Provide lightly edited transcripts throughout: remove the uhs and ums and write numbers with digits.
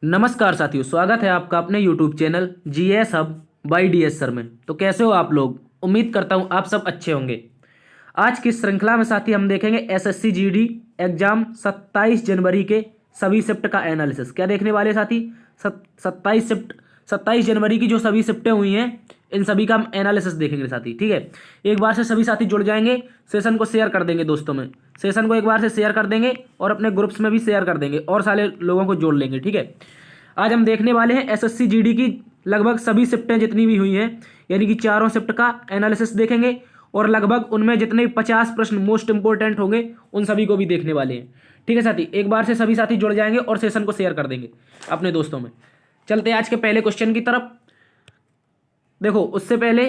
नमस्कार साथियों, स्वागत है आपका अपने YouTube channel GS hub by DS sir में। तो कैसे हो आप लोग? उम्मीद करता हूं आप सब अच्छे होंगे। आज की श्रृंखला में साथी हम देखेंगे एसएससी जीडी एग्जाम 27 जनवरी के सभी शिफ्ट का एनालिसिस। क्या देखने वाले साथी? 27 जनवरी की जो सभी शिफ्टें हुई हैं इन सभी का हम एनालिसिस देखेंगे साथी। ठीक है, एक बार से सभी साथी जुड़ जाएंगे, सेशन को शेयर कर देंगे दोस्तों में, सेशन को एक बार से शेयर कर देंगे और अपने ग्रुप्स में भी शेयर कर देंगे और सारे लोगों को जोड़ लेंगे। ठीक है, आज हम देखने वाले हैं एसएससी जीडी की लगभग सभी शिफ्टें जितनी भी हुई हैं, यानी कि चारों शिफ्ट का एनालिसिस देखेंगे और लगभग उनमें जितने 50 प्रश्न मोस्ट इंपोर्टेंट होंगे उन सभी को भी देखने वाले हैं। ठीक है साथी, एक बार से सभी साथी जुड़ जाएंगे और सेशन को शेयर कर देंगे अपने दोस्तों में। चलते हैं आज के पहले क्वेश्चन की तरफ। देखो, उससे पहले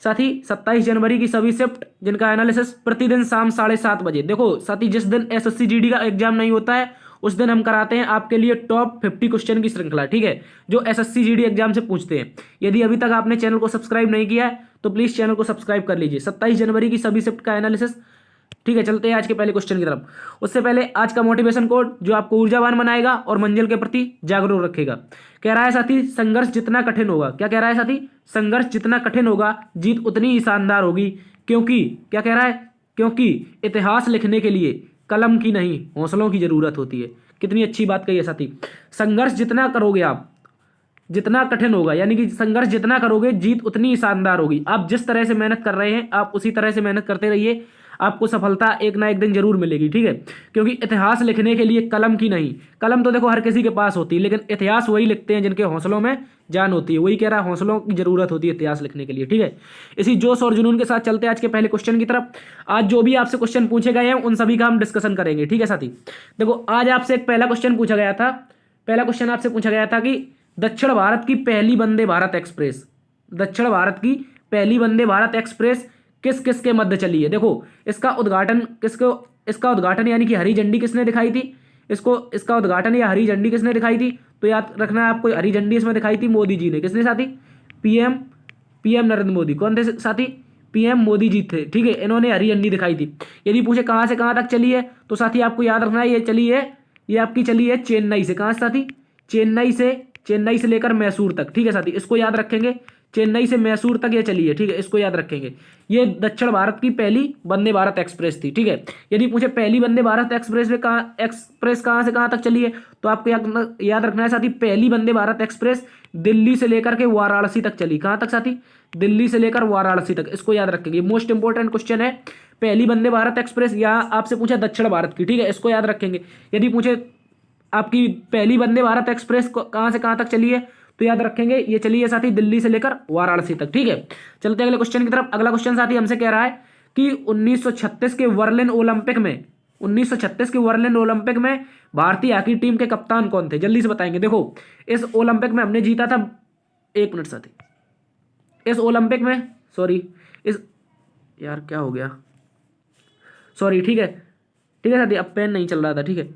साथी 27 जनवरी की सभी शिफ्ट जिनका एनालिसिस प्रतिदिन शाम 7:30 बजे। देखो साथी, जिस दिन एसएससी जीडी का एग्जाम नहीं होता है उस दिन हम कराते हैं आपके लिए टॉप 50 क्वेश्चन की श्रृंखला। ठीक है, जो एसएससी जीडी एग्जाम से पूछते हैं। यदि अभी तक आपने चैनल को सब्सक्राइब नहीं किया है तो प्लीज चैनल को सब्सक्राइब कर लीजिए। 27 जनवरी की सभी शिफ्ट का एनालिसिस। ठीक है, चलते हैं आज के पहले क्वेश्चन की तरफ। उससे पहले आज का मोटिवेशन कोड जो आपको ऊर्जावान बनाएगा और मंजिल के प्रति जागरूक रखेगा। कह रहा है साथी, संघर्ष जितना कठिन होगा, क्या कह रहा है साथी? संघर्ष जितना कठिन होगा जीत उतनी ही शानदार होगी। क्योंकि क्या कह रहा है? क्योंकि इतिहास लिखने के लिए कलम की नहीं हौसलों की जरूरत होती है। कितनी अच्छी बात कही है साथी। संघर्ष जितना करोगे आप, जितना कठिन होगा, यानी कि संघर्ष जितना करोगे जीत उतनी ही शानदार होगी। आप जिस तरह से मेहनत कर रहे हैं आप उसी तरह से मेहनत करते रहिए, आपको सफलता एक ना एक दिन जरूर मिलेगी। ठीक है, क्योंकि इतिहास लिखने के लिए कलम की नहीं, कलम तो देखो हर किसी के पास होती है, लेकिन इतिहास वही लिखते हैं जिनके हौसलों में जान होती है। वही कह रहा है, हौसलों की जरूरत होती है इतिहास लिखने के लिए। ठीक है, इसी जोश और जुनून के साथ चलते हैं आज के पहले क्वेश्चन की तरफ। आज जो भी आपसे क्वेश्चन पूछे गए हैं उन सभी का हम डिस्कशन करेंगे। ठीक है साथी, देखो आज आपसे एक पहला क्वेश्चन पूछा गया था। पहला क्वेश्चन आपसे पूछा गया था कि दक्षिण भारत की पहली वंदे भारत एक्सप्रेस, दक्षिण भारत की पहली वंदे भारत एक्सप्रेस किस किस के मध्य चली है? देखो, इसका उद्घाटन यानी कि हरी झंडी किसने दिखाई थी? इसका उद्घाटन या हरी झंडी किसने दिखाई थी? तो याद रखना है आपको, हरी झंडी इसमें दिखाई थी मोदी जी ने। किसने साथी? पीएम नरेंद्र मोदी। कौन थे साथी? पीएम मोदी जी थे। ठीक है, इन्होंने हरी झंडी दिखाई थी। यदि पूछे कहां से कहां तक चली है तो साथी आपको याद रखना है, ये आपकी चली है चेन्नई से। कहां से साथी? चेन्नई से लेकर मैसूर तक। ठीक है साथी, इसको याद रखेंगे, चेन्नई से मैसूर तक ये चली है। ठीक है, इसको याद रखेंगे। ये दक्षिण भारत की पहली वंदे भारत एक्सप्रेस थी। ठीक है, यदि पूछे पहली वंदे भारत एक्सप्रेस कहां से कहां तक चली है तो आपको याद रखना है साथी, पहली वंदे भारत एक्सप्रेस दिल्ली से लेकर के वाराणसी तक चली। कहां तक साथी? दिल्ली से लेकर वाराणसी तक। इसको याद रखेंगे, मोस्ट इंपोर्टेंट क्वेश्चन है। पहली वंदे भारत एक्सप्रेस, या आपसे पूछा दक्षिण भारत की। ठीक है, इसको याद रखेंगे। यदि पूछे आपकी पहली वंदे भारत एक्सप्रेस कहां से कहां तक चली है तो याद रखेंगे ये चली है साथी दिल्ली से लेकर वाराणसी तक। ठीक है, चलते अगले क्वेश्चन की तरफ। अगला क्वेश्चन साथी हमसे कह रहा है कि 1936 के बर्लिन ओलंपिक में भारतीय हॉकी टीम के कप्तान कौन थे? जल्दी से बताएंगे। देखो, इस ओलंपिक में हमने जीता था, एक मिनट साथी, इस ओलंपिक में, सॉरी, इस यार क्या हो गया, सॉरी। ठीक है साथी, अब पेन नहीं चल रहा था। ठीक है,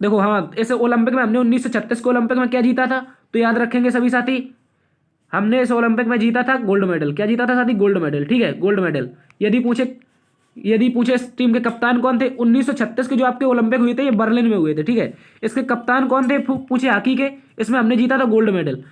देखो, हाँ, इस ओलंपिक में हमने 1936 के ओलंपिक में क्या जीता था तो याद रखेंगे सभी साथी, हमने इस ओलंपिक में जीता था गोल्ड मेडल। क्या जीता था साथी? Gold medal. ठीक है, गोल्ड मेडल। यदि पूछे इस टीम के कप्तान कौन थे? 1936 के जो आपके ओलंपिक हुए थे ये बर्लिन में हुए थे। ठीक है, इसके कप्तान कौन थे पूछे हॉकी के, इसमें हमने जीता था गोल्ड मेडल।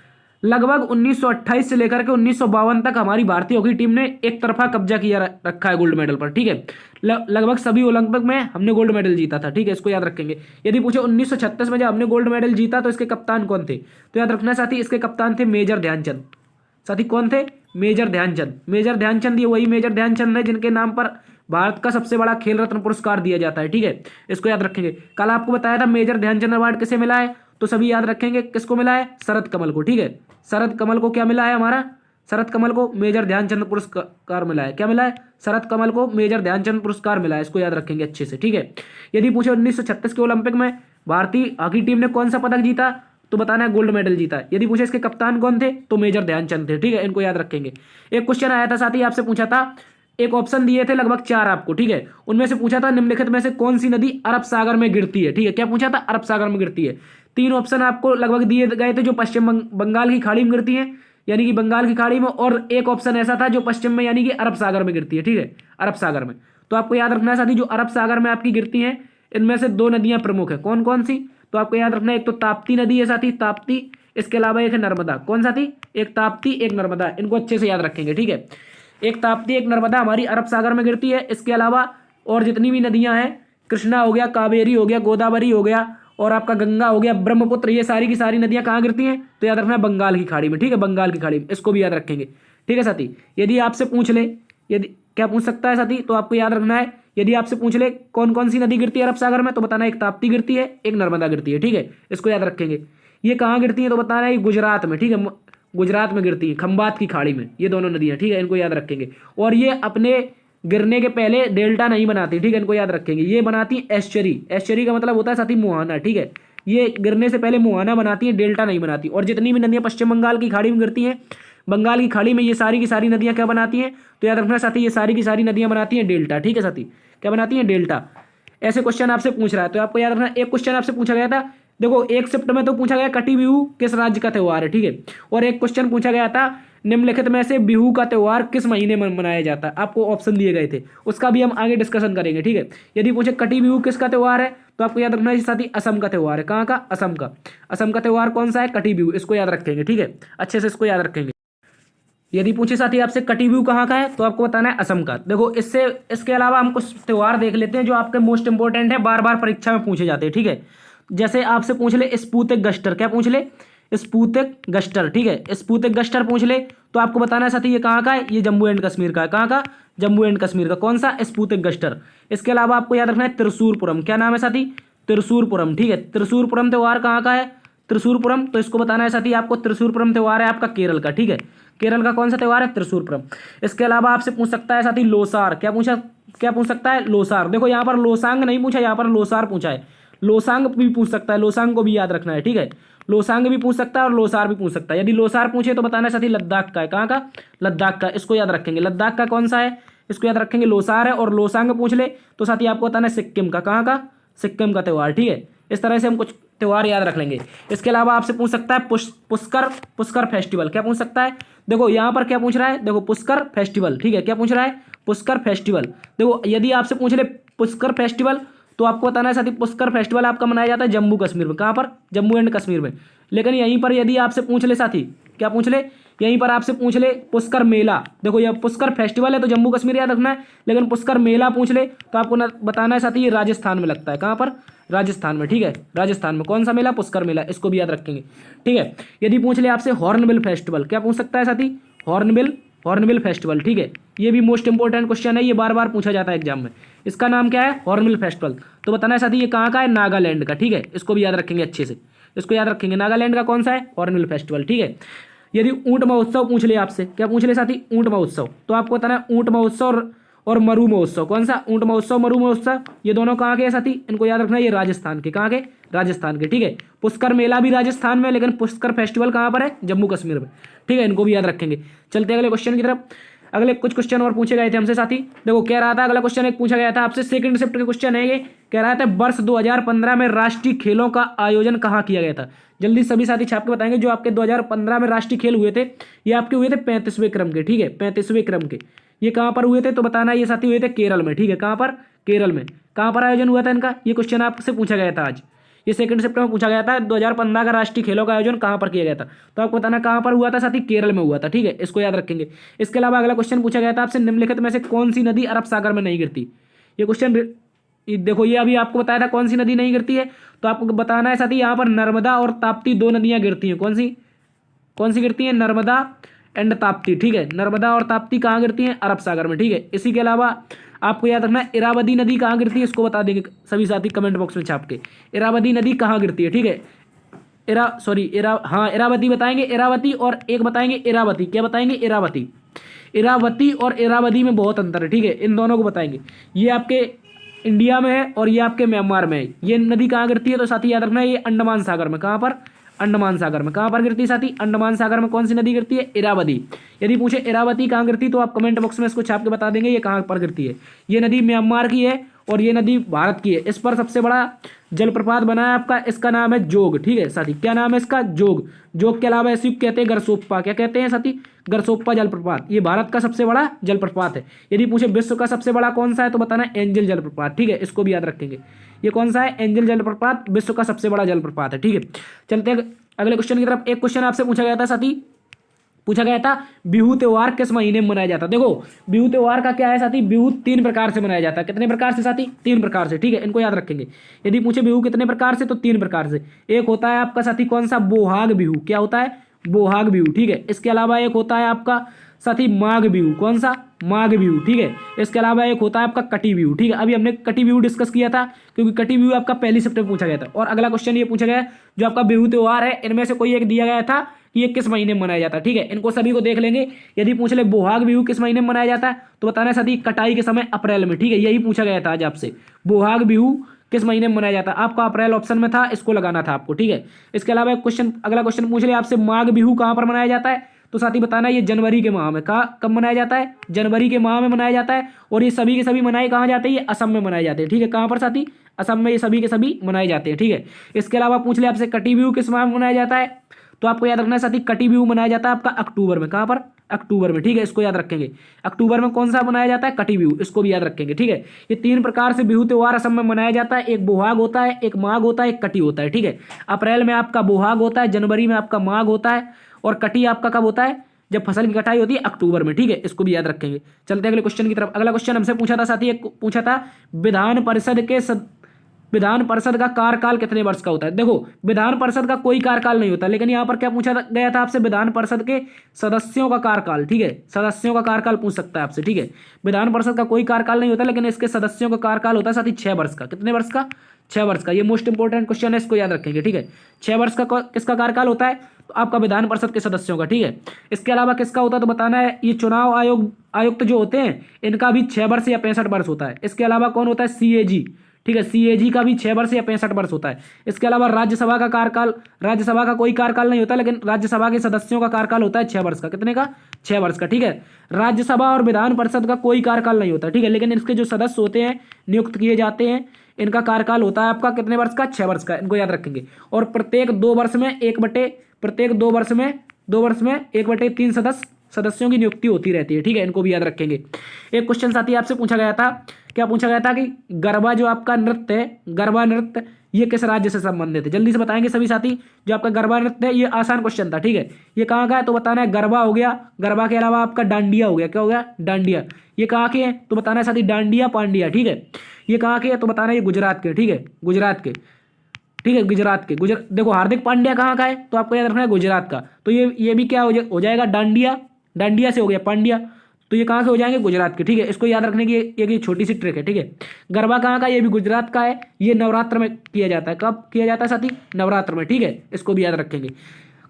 लगभग 1928 से लेकर के 1952 तक हमारी भारतीय हॉकी टीम ने एक तरफा कब्जा किया रखा है गोल्ड मेडल पर। ठीक है, लगभग सभी ओलंपिक में हमने गोल्ड मेडल जीता था। ठीक है, इसको याद रखेंगे। यदि पूछे 1936 में जब हमने गोल्ड मेडल जीता तो इसके कप्तान कौन थे तो याद रखना साथी, इसके कप्तान थे मेजर ध्यानचंद। साथी कौन थे? मेजर ध्यानचंद। ये वही मेजर ध्यानचंद है जिनके नाम पर भारत का सबसे बड़ा खेल रत्न पुरस्कार दिया जाता है। ठीक है, इसको याद रखेंगे। कल आपको बताया था मेजर ध्यानचंद अवार्ड किसे मिला है तो सभी याद रखेंगे किसको मिला है? शरद कमल को। ठीक है, शरद कमल को क्या मिला है? हमारा शरद कमल को मेजर ध्यानचंद पुरस्कार मिला है। क्या मिला है? शरद कमल को मेजर ध्यानचंद पुरस्कार मिला है। इसको याद रखेंगे अच्छे से। ठीक है, यदि पूछे 1936 के ओलंपिक में भारतीय हॉकी टीम ने कौन सा पदक जीता तो बताना है गोल्ड मेडल जीता। यदि पूछे इसके कप्तान कौन थे तो मेजर ध्यानचंद थे। ठीक है, इनको याद रखेंगे। एक क्वेश्चन आया था साथी, आपसे पूछा था, एक ऑप्शन दिए थे लगभग 4 आपको। ठीक है, उनमें से पूछा था निम्नलिखित में से कौन सी नदी अरब सागर में गिरती है? ठीक है, क्या पूछा था? अरब सागर में गिरती है। 3 ऑप्शन आपको लगभग दिए गए थे जो पश्चिम बंगाल की खाड़ी में गिरती है, यानी कि बंगाल की खाड़ी में, और एक ऑप्शन ऐसा था जो पश्चिम में यानी कि अरब सागर में गिरती है। ठीक है, अरब सागर में। तो आपको याद रखना है साथी, जो अरब सागर में आपकी गिरती हैं इनमें से 2 नदियां प्रमुख है। कौन कौन सी? तो आपको याद रखना है, एक तो ताप्ती नदी है साथी, ताप्ती, इसके अलावा एक है नर्मदा। कौन साथी? एक ताप्ती, एक नर्मदा, इनको अच्छे से याद रखेंगे, ठीक है। एक ताप्ती, एक नर्मदा हमारी अरब सागर में गिरती है। इसके अलावा और जितनी भी नदियां हैं, कृष्णा हो गया, कावेरी हो गया, गोदावरी हो गया, और आपका गंगा हो गया, ब्रह्मपुत्र, ये सारी की सारी नदियां कहाँ गिरती हैं? तो याद रखना है बंगाल की खाड़ी में, ठीक है, बंगाल की खाड़ी में, इसको भी याद रखेंगे, ठीक है साथी। यदि आपसे पूछ ले, यदि क्या पूछ सकता है साथी, तो आपको याद रखना है, यदि आपसे पूछ ले कौन कौन सी नदी गिरती है अरब सागर में, तो बताना एक ताप्ती गिरती है, एक नर्मदा गिरती है, ठीक है, इसको याद रखेंगे। ये कहाँ गिरती है? तो बताना है गुजरात में, ठीक है, गुजरात में गिरती है, खंबात की खाड़ी में, ये दोनों नदियां, ठीक है, इनको याद रखेंगे। और ये अपने गिरने के पहले डेल्टा नहीं बनाती, ठीक है, इनको याद रखेंगे। ये बनाती है एस्चरी, एस्चरी का मतलब होता है साथी मुहाना, ठीक है, ये गिरने से पहले मुहाना बनाती है, डेल्टा नहीं बनाती। और जितनी भी नदियां पश्चिम बंगाल की खाड़ी में गिरती हैं, बंगाल की खाड़ी में, ये सारी की सारी नदियां क्या बनाती हैं? तो याद रखना साथी, ये सारी की सारी नदियां बनाती हैं डेल्टा, ठीक है साथी, क्या बनाती हैं? डेल्टा। ऐसे क्वेश्चन आपसे पूछ रहा है तो आपको याद रखना, एक क्वेश्चन आपसे पूछा गया था, देखो एक शिफ्ट में तो पूछा गया कटी बिहू किस राज्य का त्योहार है, ठीक है, और एक क्वेश्चन पूछा गया था निम्नलिखित में से बिहू का त्योहार किस महीने में मनाया जाता है, आपको ऑप्शन दिए गए थे, उसका भी हम आगे डिस्कशन करेंगे, ठीक है। यदि पूछे कटी बिहू किसका त्योहार है, तो आपको याद रखना है साथी असम का त्योहार है। कहाँ का? असम का। असम का त्योहार कौन सा है? कटी बिहू, इसको याद रखेंगे, ठीक है, अच्छे से इसको याद रखेंगे। यदि पूछे साथी आपसे कटी बिहू कहाँ का है, तो आपको बताना है असम का। देखो इससे इसके अलावा हम कुछ त्योहार देख लेते हैं जो आपके मोस्ट इंपोर्टेंट है, बार बार परीक्षा में पूछे जाते हैं, ठीक है। जैसे आपसे पूछ ले स्पुतनिक गस्टर, क्या पूछ ले? स्पुतनिक गस्टर, ठीक है, स्पुतनिक गस्टर पूछ ले तो आपको बताना है साथी ये कहाँ का है? ये जम्मू एंड कश्मीर का है। कहाँ का? जम्मू एंड कश्मीर का। कौन सा? स्पुतनिक गस्टर। इसके अलावा आपको याद रखना है त्रिशूरपुरम, क्या नाम है साथी? त्रिशूरपुरम, ठीक है, त्रिशूरपुरम त्योहार कहाँ का है? त्रिशूरपुरम, तो इसको बताना है साथी आपको, त्रिशूरपुरम त्योहार है आपका केरल का, ठीक है, केरल का कौन सा त्योहार है? त्रिशूरपुरम। इसके अलावा आपसे पूछ सकता है साथी लोसार, क्या पूछ सकता है? लोसार। देखो यहाँ पर लोसांग नहीं पूछा, यहाँ पर लोसार पूछा है। लोसांग भी पूछ सकता है, लोसांग को भी याद रखना है, ठीक है, लोसांग भी पूछ सकता है और लोसार भी पूछ सकता है। यदि लोसार पूछे तो बताना है साथी लद्दाख का है। कहाँ का? लद्दाख का, इसको याद रखेंगे। लद्दाख का कौन सा है? इसको याद रखेंगे, लोसार है। और लोसांग पूछ ले तो साथी आपको बताना है सिक्किम का। कहाँ का? सिक्किम का त्योहार, ठीक है। इस तरह से हम कुछ त्योहार याद रख लेंगे। इसके अलावा आपसे पूछ सकता है पुष्कर फेस्टिवल, क्या पूछ सकता है? देखो यहाँ पर क्या पूछ रहा है, देखो पुष्कर फेस्टिवल, ठीक है, क्या पूछ रहा है? पुष्कर फेस्टिवल। देखो यदि आपसे पूछ ले पुष्कर फेस्टिवल तो आपको बताना है साथी पुष्कर फेस्टिवल आपका मनाया जाता है जम्मू कश्मीर में। कहाँ पर? जम्मू एंड कश्मीर में। लेकिन यहीं पर यदि आपसे पूछ ले साथी, क्या पूछ ले? यहीं पर आपसे पूछ ले पुष्कर मेला, देखो यह पुष्कर फेस्टिवल है तो जम्मू कश्मीर याद रखना है, लेकिन पुष्कर मेला पूछ ले तो आपको बताना है साथी ये राजस्थान में लगता है। कहाँ पर? राजस्थान में, ठीक है, राजस्थान में। कौन सा मेला? पुष्कर मेला, इसको भी याद रखेंगे, ठीक है। यदि पूछ ले आपसे हॉर्नबिल फेस्टिवल, क्या पूछ सकता है साथी? हॉर्नबिल फेस्टिवल, ठीक है, ये भी मोस्ट इंपोर्टेंट क्वेश्चन है, ये बार बार पूछा जाता है एग्जाम में। इसका नाम क्या है? Hornbill festival. तो बताना है साथी ये कहाँ का है? नागालैंड का, ठीक है, इसको भी याद रखेंगे अच्छे से, इसको याद रखेंगे। नागालैंड का कौन सा है? हॉर्नबिल फेस्टिवल, ठीक है। यदि ऊंट महोत्सव पूछ ले आपसे, क्या पूछ ले साथी? ऊंट महोत्सव, तो आपको बताना है ऊंट महोत्सव और मरु महोत्सव। कौन सा? ऊंट महोत्सव, मरु महोत्सव, ये दोनों कहाँ के हैं साथी? इनको याद रखना है, ये राजस्थान के। कहाँ के? राजस्थान के, ठीक है। पुष्कर मेला भी राजस्थान में, लेकिन पुष्कर फेस्टिवल कहाँ पर है? जम्मू कश्मीर में, ठीक है, इनको भी याद रखेंगे। चलते हैं अगले क्वेश्चन की तरफ। अगले कुछ क्वेश्चन और पूछे गए थे हमसे साथी। देखो कह रहा था, अगला क्वेश्चन एक पूछा गया था आपसे, सेकंड शिफ्ट के क्वेश्चन है ये। कह रहा था वर्ष 2015 में राष्ट्रीय खेलों का आयोजन कहाँ किया गया था? जल्दी सभी साथी छाप के बताएंगे। जो आपके 2015 में राष्ट्रीय खेल हुए थे, ये आपके हुए थे 35वें क्रम के, ठीक है, 35वें क्रम के। ये कहाँ पर हुए थे? तो बताना ये साथी हुए थे केरल में, ठीक है। कहाँ पर? केरल में। कहाँ पर आयोजन हुआ था इनका? ये क्वेश्चन आपसे पूछा गया था आज, ये सेकंड शिफ्ट में पूछा गया था। 2015 का राष्ट्रीय खेलों का आयोजन कहाँ पर किया गया था? तो आपको बताना कहाँ पर हुआ था साथी? केरल में हुआ था, ठीक है, इसको याद रखेंगे। इसके अलावा अगला क्वेश्चन पूछा गया था आपसे, निम्नलिखित में से कौन सी नदी अरब सागर में नहीं गिरती? ये क्वेश्चन देखो, ये अभी आपको बताया था कौन सी नदी नहीं गिरती है, तो आपको बताना है साथी यहाँ पर नर्मदा और ताप्ती दो नदियाँ गिरती हैं। कौन सी गिरती हैं? नर्मदा एंड ताप्ती, ठीक है, नर्मदा और ताप्ती कहाँ गिरती हैं? अरब सागर में, ठीक है। इसी के अलावा आपको याद रखना है इरावदी नदी कहाँ गिरती है, इसको बता देंगे सभी साथी कमेंट बॉक्स में छाप के। इरावदी नदी कहाँ गिरती है, ठीक है, इरावती बताएंगे, इरावती, और एक बताएंगे इरावती। क्या बताएंगे? इरावती। इरावती और इरावदी में बहुत अंतर है, ठीक है, इन दोनों को बताएंगे। ये आपके इंडिया में है और ये आपके म्यांमार में है। ये नदी कहाँ गिरती है? तो साथी याद रखना है ये अंडमान सागर में। कहाँ पर? अंडमान सागर में। कहाँ पर गिरती है साथी? अंडमान सागर में। कौन सी नदी गिरती है? इरावदी। यदि पूछे इरावती कहाँ गिरती तो आप कमेंट बॉक्स में इसको छाप के बता देंगे ये कहाँ पर गिरती है। ये नदी म्यांमार की है और ये नदी भारत की है। इस पर सबसे बड़ा जलप्रपात बना है आपका, इसका नाम है जोग, ठीक है साथी। क्या नाम है इसका? जोग। जोग के अलावा ऐसी कहते हैं गरसोप्पा। क्या कहते हैं साथी? गरसोप्पा जलप्रपात। ये भारत का सबसे बड़ा जलप्रपात है। यदि पूछे विश्व का सबसे बड़ा कौन सा है तो बताना एंजल जलप्रपात, ठीक है, इसको भी याद रखेंगे। ये कौन सा है? एंजल जलप्रपात विश्व का सबसे बड़ा जलप्रपात है। ठीक है, चलते हैं अगले क्वेश्चन की तरफ। एक क्वेश्चन आपसे पूछा गया था साथी, पूछा गया था बिहू त्योहार किस महीने में मनाया जाता है। देखो बिहू त्योहार का क्या है साथी, बिहू 3 प्रकार से मनाया जाता है। कितने प्रकार से साथी? 3 प्रकार से। ठीक है, इनको याद रखेंगे। यदि पूछे बिहू कितने प्रकार से, तो 3 प्रकार से। एक होता है आपका साथी कौन सा? बोहाग बिहू। क्या होता है? बोहाग बिहू। ठीक है, इसके अलावा एक होता है आपका साथी माघ बिहू। कौन सा? माघ बिहू। ठीक है, इसके अलावा एक होता है आपका कटी बिहू। ठीक है, अभी हमने कटी बिहू डिस्कस किया था, क्योंकि कटी बिहू आपका 1 सितंबर पूछा गया था। और अगला क्वेश्चन ये पूछा गया जो आपका बिहू त्योहार है, इनमें से कोई एक दिया गया था कि ये किस महीने में मनाया जाता है। ठीक है, इनको सभी को देख लेंगे। यदि पूछ ले बोहाग बिहू किस महीने में मनाया जाता है, तो बताना है साथी कटाई के समय अप्रैल में। ठीक है, यही पूछा गया था आज आपसे, बोहाग बिहू किस महीने में मनाया जाता है। आपका अप्रैल ऑप्शन में था, इसको लगाना था आपको। ठीक है, इसके अलावा एक क्वेश्चन, अगला क्वेश्चन पूछ ले आपसे माघ बिहू कहाँ पर मनाया जाता है, तो साथी बताना ये जनवरी के माह में। कब मनाया जाता है? जनवरी के माह में मनाया जाता है। और ये सभी के सभी मनाए कहाँ जाते हैं? ये असम में मनाए जाते हैं। ठीक है, कहाँ पर साथी? असम में ये सभी के सभी मनाए जाते हैं। ठीक है, इसके अलावा पूछ ले आपसे कटी बिहू किस माह में मनाया जाता है, तो आपको याद रखना है साथी कटी बिहू मनाया जाता है आपका अक्टूबर में। कहाँ पर? अक्टूबर में। ठीक है, इसको याद रखेंगे। अक्टूबर में कौन सा मनाया जाता है? कटी बिहू। इसको भी याद रखेंगे। ठीक है, ये 3 प्रकार से बिहू त्योहार असम में मनाया जाता है। एक बोहाग होता है, एक माघ होता है, एक कटी होता है। ठीक है, अप्रैल में आपका बोहाग होता है, जनवरी में आपका माघ होता है, और कटी आपका कब होता है? जब फसल की कटाई होती है अक्टूबर में। ठीक है, इसको भी याद रखेंगे। चलते हैं अगले क्वेश्चन की तरफ। अगला क्वेश्चन हमसे पूछा था साथी, एक पूछा था विधान परिषद का कार्यकाल कितने वर्ष का होता है। देखो विधान परिषद का कोई कार्यकाल नहीं होता, लेकिन यहाँ पर क्या पूछा गया था आपसे? विधान परिषद के सदस्यों का कार्यकाल। ठीक है, सदस्यों का कार्यकाल पूछ सकता है आपसे। ठीक है, विधान परिषद का कोई कार्यकाल नहीं होता, लेकिन इसके सदस्यों का कार्यकाल होता है साथी 6 वर्ष का। कितने वर्ष का? 6 वर्ष का। ये मोस्ट इंपोर्टेंट क्वेश्चन है, इसको याद रखेंगे। ठीक है, 6 वर्ष का किसका कार्यकाल होता है? तो आपका विधान परिषद के सदस्यों का। ठीक है, इसके अलावा किसका होता है तो बताना है, ये चुनाव आयुक्त जो होते हैं इनका भी 6 वर्ष या 65 वर्ष होता है। इसके अलावा कौन होता है? सीएजी। ठीक है, सीएजी का भी 6 वर्ष या 65 वर्ष होता है। इसके अलावा राज्यसभा का कार्यकाल, राज्यसभा का कोई कार्यकाल नहीं होता, लेकिन राज्यसभा के सदस्यों का कार्यकाल होता है 6 वर्ष का। कितने का? 6 वर्ष का। ठीक है, राज्यसभा और विधान परिषद का कोई कार्यकाल नहीं होता। ठीक है, लेकिन इसके जो सदस्य होते हैं, नियुक्त किए जाते हैं, इनका कार्यकाल होता है आपका कितने वर्ष का? 6 वर्ष का। इनको याद रखेंगे। और प्रत्येक 2 वर्ष में 1/3 सदस्यों की नियुक्ति होती रहती है। ठीक है, इनको भी याद रखेंगे। एक क्वेश्चन साथी आपसे पूछा गया था, क्या पूछा गया था कि गरबा जो आपका नृत्य है, गरबा नृत्य ये किस राज्य से संबंधित है? जल्दी से बताएंगे सभी साथी। जो आपका गरबा नृत्य है, ये आसान क्वेश्चन था। ठीक है, ये कहाँ का है तो बताना है गरबा हो गया, गरबा के अलावा आपका डांडिया हो गया। क्या हो गया? डांडिया। ये कहाँ के हैं तो बताना है साथी डांडिया पांडिया। ठीक है, ये कहाँ के है तो बताना है ये गुजरात के। ठीक है, गुजरात के। ठीक है, गुजरात के। देखो हार्दिक पांड्या कहाँ का है तो आपको याद रखना है गुजरात का। तो ये भी क्या हो जाएगा? डांडिया। डांडिया से हो गया पांड्या, तो ये कहाँ के हो जाएंगे? गुजरात के। ठीक है, इसको याद रखने की एक छोटी सी ट्रिक है। ठीक है, गरबा कहाँ का? ये भी गुजरात का है। ये नवरात्र में किया जाता है। कब किया जाता है साथी? नवरात्र में। ठीक है, इसको भी याद रखेंगे।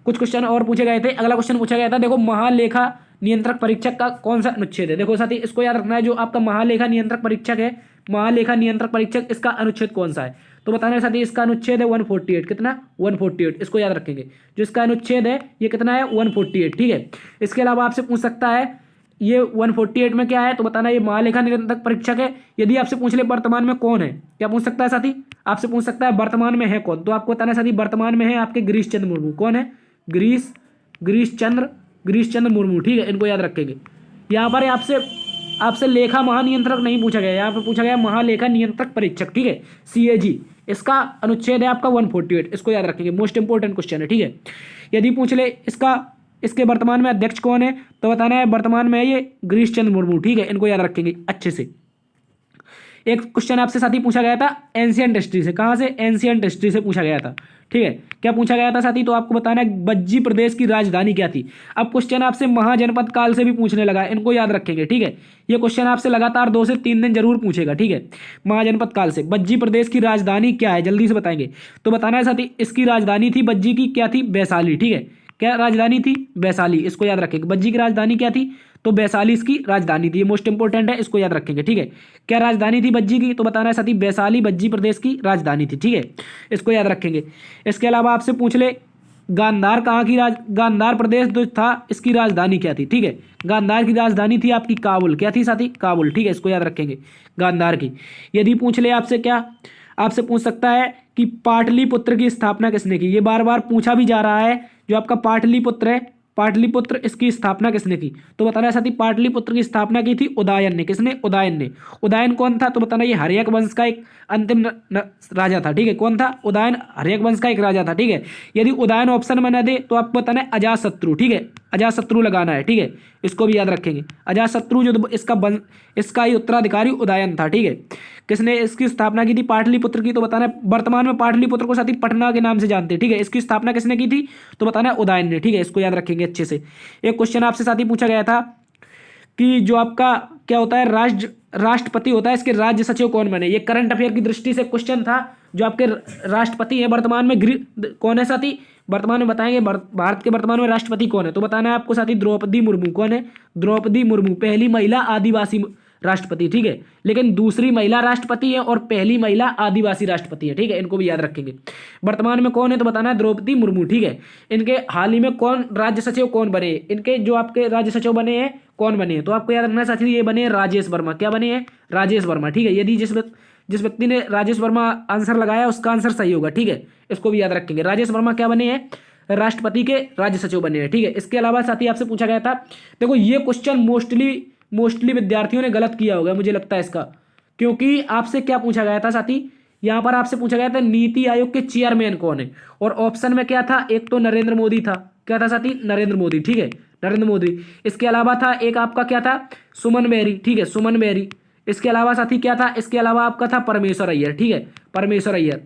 कुछ क्वेश्चन और पूछे गए थे। अगला क्वेश्चन पूछा गया था, देखो महालेखा नियंत्रक परीक्षक का कौन सा अनुच्छेद है? देखो साथी इसको याद रखना है, जो आपका महालेखा नियंत्रक परीक्षक है, महालेखा नियंत्रक परीक्षक, इसका अनुच्छेद कौन सा है? तो बताना है साथी इसका अनुच्छेद है 148। कितना? 148। इसको याद रखेंगे। जो इसका अनुच्छेद है ये कितना है? 148। ठीक है, इसके अलावा आपसे पूछ सकता है ये 148 में क्या है तो बताना ये महालेखा नियंत्रक परीक्षक है। यदि आपसे पूछ ले वर्तमान में कौन है, क्या पूछ सकता है साथी? आपसे पूछ सकता है वर्तमान में है कौन, तो आपको बताना है साथी वर्तमान में है आपके गिरीश चंद्र मुर्मू। कौन है? गिरीश चंद्र मुर्मू। ठीक है, इनको याद रखेंगे। यहाँ पर आपसे लेखा महानियंत्रक नहीं पूछा गया, यहाँ पर पूछा गया महालेखा नियंत्रक परीक्षक। ठीक है, सीएजी। इसका अनुच्छेद है आपका 148। इसको याद रखेंगे, मोस्ट इंपोर्टेंट क्वेश्चन है। ठीक है, यदि पूछ ले इसके वर्तमान में अध्यक्ष कौन है तो बताना है वर्तमान में ये गिरीश चंद्र मुर्मू। ठीक है, इनको याद रखेंगे अच्छे से। एक क्वेश्चन आपसे साथी पूछा गया था एंशिएंट हिस्ट्री से। कहाँ से? एंशिएंट हिस्ट्री से पूछा गया था। ठीक है, क्या पूछा गया था साथी तो आपको बताना है बज्जी प्रदेश की राजधानी क्या थी। अब क्वेश्चन आपसे महाजनपद काल से भी पूछने लगा है, इनको याद रखेंगे। ठीक है, ये क्वेश्चन आपसे लगातार 2 से 3 दिन जरूर पूछेगा। ठीक है, महाजनपद काल से बज्जी प्रदेश की राजधानी क्या है, जल्दी से बताएंगे। तो बताना है साथी इसकी राजधानी थी बज्जी की, क्या थी? वैशाली। ठीक है, क्या राजधानी थी? वैशाली। इसको याद रखेंगे। बज्जी की राजधानी क्या थी तो वैशाली इसकी राजधानी थी। ये मोस्ट इंपोर्टेंट है, इसको याद रखेंगे। ठीक है, क्या राजधानी थी बज्जी की तो बताना है साथी वैशाली बज्जी प्रदेश की राजधानी थी। ठीक है, इसको याद रखेंगे। इसके अलावा आपसे पूछ ले गांधार गांधार प्रदेश जो था इसकी राजधानी क्या थी? ठीक है, गांधार की राजधानी थी आपकी काबुल। क्या थी साथी? काबुल। ठीक है, इसको याद रखेंगे गांधार की। यदि पूछ ले आपसे पूछ सकता है कि पाटलिपुत्र की स्थापना किसने की? ये बार बार पूछा भी जा रहा है। जो आपका पाटलिपुत्र है पाटलिपुत्र इसकी स्थापना किसने की? तो बताना है साथी, पाटलिपुत्र की स्थापना की थी उदयन ने। किसने? उदयन ने। उदयन कौन था? तो बताना ये हर्यक वंश का एक अंतिम राजा था। ठीक है, कौन था? उदयन हर्यक वंश का एक राजा था। ठीक है, यदि उदयन ऑप्शन में न दे तो आपको बताना है अजातशत्रु। ठीक है, अजातशत्रु लगाना है। ठीक है, इसको भी याद रखेंगे। अजातशत्रु जो इसका ही उत्तराधिकारी उदयन था। ठीक है, किसने इसकी स्थापना की थी? पाटलिपुत्र की। तो बताना है वर्तमान में पाटलिपुत्र को साथी पटना के नाम से जानते हैं। ठीक है, इसकी स्थापना किसने की थी? तो बताना है उदयन ने। ठीक है, इसको याद रखेंगे अच्छे से। एक क्वेश्चन आपसे साथी पूछा गया था कि जो आपका क्या होता है राष्ट्रपति होता है, इसके राज्य सचिव कौन बने? ये करंट अफेयर की दृष्टि से क्वेश्चन था। जो आपके राष्ट्रपति है वर्तमान में कौन है साथी? वर्तमान में बताएंगे भारत के वर्तमान में राष्ट्रपति कौन है? तो बताना है आपको साथी द्रौपदी मुर्मू। कौन है? द्रौपदी मुर्मू, पहली महिला आदिवासी राष्ट्रपति। ठीक है, लेकिन दूसरी महिला राष्ट्रपति है और पहली महिला आदिवासी राष्ट्रपति है। ठीक है, इनको भी याद रखेंगे। वर्तमान में कौन है? तो बताना है द्रौपदी मुर्मू। ठीक है, इनके हाल ही में कौन राज्य सचिव कौन बने? इनके जो आपके राज्य सचिव बने हैं कौन बने हैं? तो आपको याद रखना है साथी, ये बने हैं राजेश वर्मा। क्या बने हैं? राजेश वर्मा। ठीक है, यदि जिस व्यक्ति ने राजेश वर्मा आंसर लगाया उसका आंसर सही होगा। ठीक है, इसको भी याद रखेंगे। राजेश वर्मा क्या बने हैं? राष्ट्रपति के राज्य सचिव बने हैं। ठीक है, इसके अलावा साथी आपसे पूछा गया था, देखो ये क्वेश्चन मोस्टली विद्यार्थियों ने गलत किया होगा मुझे लगता है इसका, क्योंकि आपसे क्या पूछा गया था साथी, यहां पर आपसे पूछा गया था नीति आयोग के चेयरमैन कौन है, और ऑप्शन में क्या था? एक तो नरेंद्र मोदी था। क्या था साथी? नरेंद्र मोदी। ठीक है, नरेंद्र मोदी। इसके अलावा था एक आपका क्या था? सुमन बेरी। ठीक है, सुमन बेरी। इसके अलावा साथी क्या था? इसके अलावा आपका था परमेश्वर अय्यर। ठीक है, परमेश्वर अय्यर।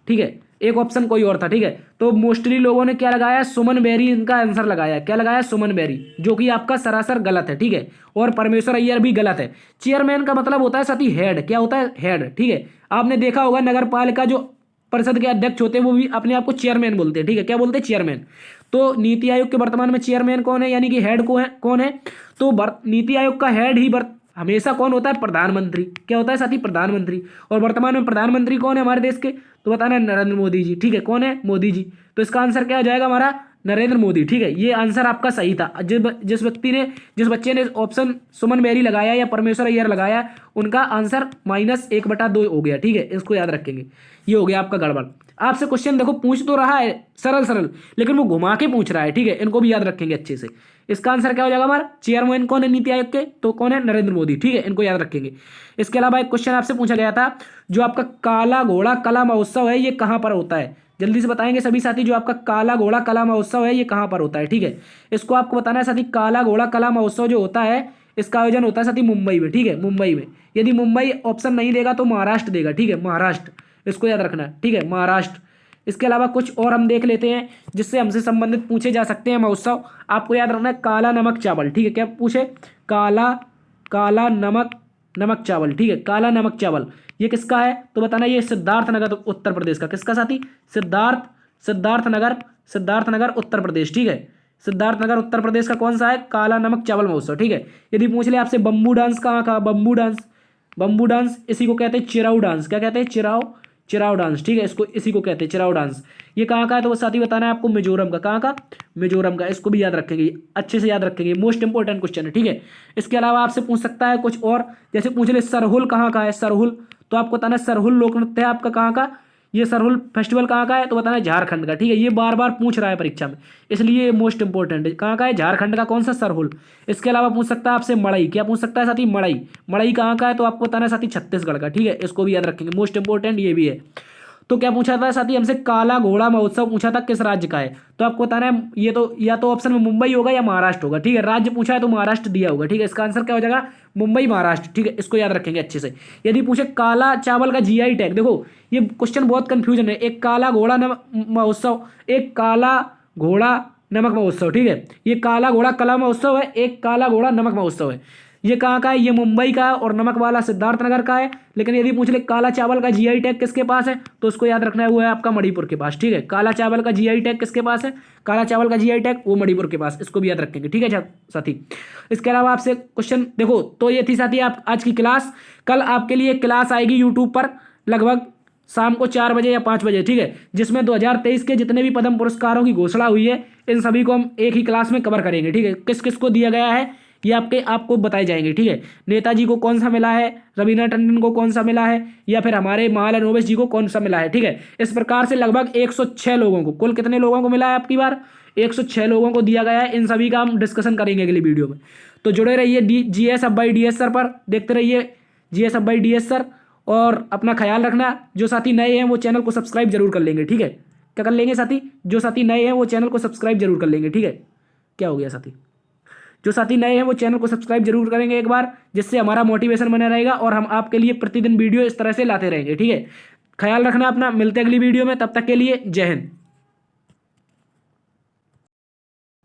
ठीक है, एक ऑप्शन कोई और था। ठीक है, तो मोस्टली लोगों ने क्या लगाया? सुमन बेरी इनका आंसर लगाया। क्या लगाया? सुमन बेरी, जो कि आपका सरासर गलत है। ठीक है, और परमेश्वर अय्यर भी गलत है। चेयरमैन का मतलब होता है साथी हेड। क्या होता है? हेड। ठीक है, आपने देखा होगा नगर पालिका जो परिषद के अध्यक्ष होते हैं वो भी अपने आप को चेयरमैन बोलते हैं। ठीक है, क्या बोलते हैं? चेयरमैन। तो नीति आयोग के वर्तमान में चेयरमैन कौन है, यानी कि हेड कौन है? तो नीति आयोग का हेड ही हमेशा कौन होता है? प्रधानमंत्री। क्या होता है साथी? प्रधानमंत्री। और वर्तमान में प्रधानमंत्री कौन है हमारे देश के? तो बताना है नरेंद्र मोदी जी। ठीक है, कौन है? मोदी जी। तो इसका आंसर क्या हो जाएगा हमारा? नरेंद्र मोदी। ठीक है, ये आंसर आपका सही था। जिस बच्चे ने ऑप्शन सुमन बेरी लगाया या परमेश्वर अय्यर लगाया, उनका आंसर -1/2 हो गया। ठीक है, इसको याद रखेंगे। ये हो गया आपका गड़बड़। आपसे क्वेश्चन देखो पूछ तो रहा है सरल, लेकिन वो घुमा के पूछ रहा है। ठीक है, इनको भी याद रखेंगे अच्छे से। इसका आंसर क्या हो जाएगा हमारा? चेयरमैन कौन है नीति आयोग के? तो कौन है? नरेंद्र मोदी। ठीक है, इनको याद रखेंगे। इसके अलावा एक क्वेश्चन आपसे पूछा गया था, जो आपका काला घोड़ा कला महोत्सव है ये कहाँ पर होता है? जल्दी से बताएंगे सभी साथी, जो आपका काला घोड़ा कला महोत्सव है ये कहाँ पर होता है? ठीक है, इसको आपको बताना है साथी। काला घोड़ा कला महोत्सव जो होता है इसका आयोजन होता है साथी मुंबई में। ठीक है, मुंबई में। यदि मुंबई ऑप्शन नहीं देगा तो महाराष्ट्र देगा। ठीक है, महाराष्ट्र, इसको याद रखना है। ठीक है, महाराष्ट्र। इसके अलावा कुछ और हम देख लेते हैं जिससे हमसे संबंधित पूछे जा सकते हैं महोत्सव। आपको याद रखना है काला नमक चावल। ठीक है, क्या पूछे? काला नमक चावल। ठीक है, काला नमक चावल ये किसका है? तो बताना ये सिद्धार्थनगर उत्तर प्रदेश का। किसका साथी? सिद्धार्थनगर उत्तर प्रदेश। ठीक है, सिद्धार्थनगर उत्तर प्रदेश का कौन सा है? काला नमक चावल महोत्सव। ठीक है, यदि पूछ ले आपसे बम्बू डांस कहाँ का? बम्बू डांस इसी को कहते हैं चिराऊ डांस। क्या कहते हैं? चिराऊ डांस। ठीक है, इसी को कहते हैं चिराऊ डांस। ये कहाँ का है? तो वो साथी बताना है आपको मिजोरम का। कहाँ का? मिजोरम का। इसको भी याद रखेंगे, अच्छे से याद रखेंगे, मोस्ट इंपोर्टेंट क्वेश्चन है। ठीक है, इसके अलावा आपसे पूछ सकता है कुछ और, जैसे पूछ ले सरहुल कहाँ का है? सरहुल, तो आपको बताना है सरहुल लोक नृत्य है आपका कहाँ का? ये सरहुल फेस्टिवल कहाँ का है? तो बताना है झारखंड का। ठीक है, ये बार बार पूछ रहा है परीक्षा में, इसलिए ये मोस्ट इंपोर्टेंट है। कहाँ का है? झारखंड का। कौन सा? सरहुल। इसके अलावा पूछ सकता है आपसे मड़ई। क्या पूछ सकता है साथी? मड़ई कहाँ का है? तो आपको बताना है साथी छत्तीसगढ़ का। ठीक है, इसको भी याद रखेंगे, मोस्ट इंपोर्टेंट ये भी है। तो क्या पूछा था साथी हमसे? काला घोड़ा महोत्सव पूछा था किस राज्य का है? तो आपको बताना है ये तो या तो ऑप्शन में मुंबई होगा या महाराष्ट्र होगा। ठीक है, राज्य पूछा है तो महाराष्ट्र दिया होगा। ठीक है, इसका आंसर क्या हो जाएगा? मुंबई, महाराष्ट्र। ठीक है, इसको याद रखेंगे अच्छे से। यदि पूछे काला चावल का जीआई टैग, देखो ये क्वेश्चन बहुत कंफ्यूजन है। एक काला घोड़ा नमक महोत्सव, एक काला घोड़ा नमक महोत्सव। ठीक है, ये काला घोड़ा कला महोत्सव है, एक काला घोड़ा नमक महोत्सव है। ये कहाँ का है? ये मुंबई का है, और नमक वाला सिद्धार्थनगर का है। लेकिन यदि पूछ ले काला चावल का जीआई टैग किसके पास है, तो उसको याद रखना है वो है आपका मणिपुर के पास। ठीक है, काला चावल का जीआई टैग किसके पास है? काला चावल का जीआई टैग वो मणिपुर के पास। इसको भी याद रखेंगे। ठीक है साथी, इसके अलावा आपसे क्वेश्चन देखो, तो ये थी साथी आप आज की क्लास। कल आपके लिए क्लास आएगी यूट्यूब पर लगभग शाम को 4 बजे या 5 बजे। ठीक है, जिसमें 2023 के जितने भी पद्म पुरस्कारों की घोषणा हुई है इन सभी को हम एक ही क्लास में कवर करेंगे। ठीक है, किस किस को दिया गया है ये आपको बताए जाएंगे, ठीक है। नेताजी को कौन सा मिला है, रवीना टंडन को कौन सा मिला है, या फिर हमारे महालनोबिस जी को कौन सा मिला है, ठीक है। इस प्रकार से लगभग 106 लोगों को, कुल कितने लोगों को मिला है आपकी बार, 106 लोगों को दिया गया है। इन सभी का हम डिस्कशन करेंगे अगली वीडियो में। तो जुड़े रहिए GS अब बाई DS सर पर, देखते रहिए GS अब बाई DS सर। और अपना ख्याल रखना, जो साथी नए हैं वो चैनल को सब्सक्राइब जरूर कर लेंगे, ठीक है। क्या कर लेंगे साथी, जो साथी नए हैं वो चैनल को सब्सक्राइब जरूर कर लेंगे, ठीक है। क्या हो गया साथी, जो साथी नए हैं वो चैनल को सब्सक्राइब जरूर करेंगे एक बार, जिससे हमारा मोटिवेशन बना रहेगा और हम आपके लिए प्रतिदिन वीडियो इस तरह से लाते रहेंगे, ठीक है। ख्याल रखना अपना, मिलते हैं अगली वीडियो में, तब तक के लिए जय हिंद।